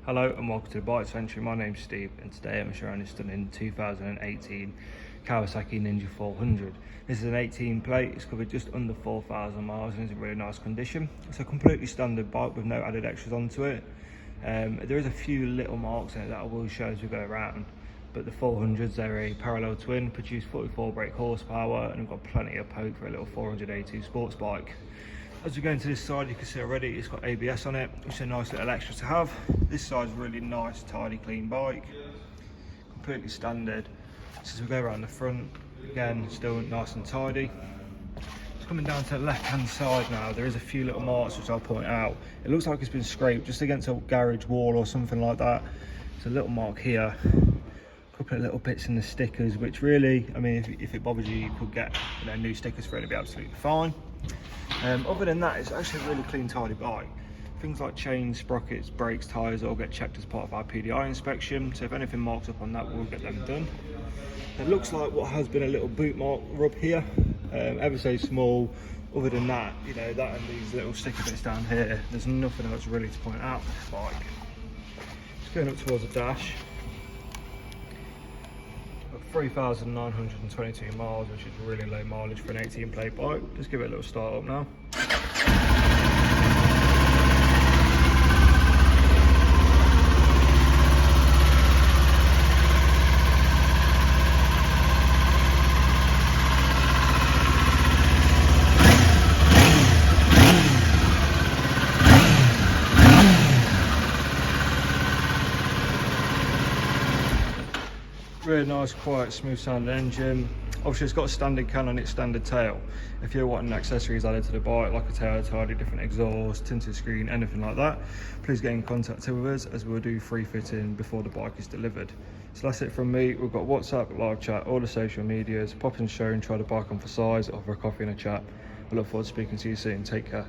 Hello and welcome to the Bike Century. My name's Steve and today I'm showing this stunning 2018 Kawasaki Ninja 400. This is an 18 plate, it's covered just under 4,000 miles and it's in really nice condition. It's a completely standard bike with no added extras onto it. There is a few little marks in it that I will show as we go around, but the 400s, they're a parallel twin, produce 44 brake horsepower and have got plenty of poke for a little 400 sports bike. As we go into this side, you can see already it's got ABS on it, which is a nice little extra to have. This side's really nice, tidy, clean bike, completely standard. So as we go around the front, again, still nice and tidy. Just coming down to the left-hand side now, there is a few little marks which I'll point out. It looks like it's been scraped just against a garage wall or something like that. There's a little mark here, a couple of little bits in the stickers, which really, I mean, if it bothers you, you could get new stickers for it, it'd be absolutely fine. Other than that, it's actually a really clean, tidy bike. Things like chains, sprockets, brakes, tyres all get checked as part of our PDI inspection, so if anything marks up on that, we'll get them done. It looks like what has been a little boot mark rub here, ever so small. Other than that, you know, that and these little sticker bits down here, there's nothing else really to point out with this bike. Just going up towards the dash. 3,922 miles, which is really low mileage for an 18 plate bike. Just give it a little start up now. Really nice, quiet, smooth sounding engine. Obviously it's got a standard can on its standard tail. If you're wanting accessories added to the bike, like a tail tidy, different exhaust, tinted screen, anything like that, please get in contact with us as we'll do free fitting before the bike is delivered. So that's it from me. We've got WhatsApp, live chat, all the social medias. Pop in the show and try the bike on for size, offer a coffee and a chat. I look forward to speaking to you soon. Take care.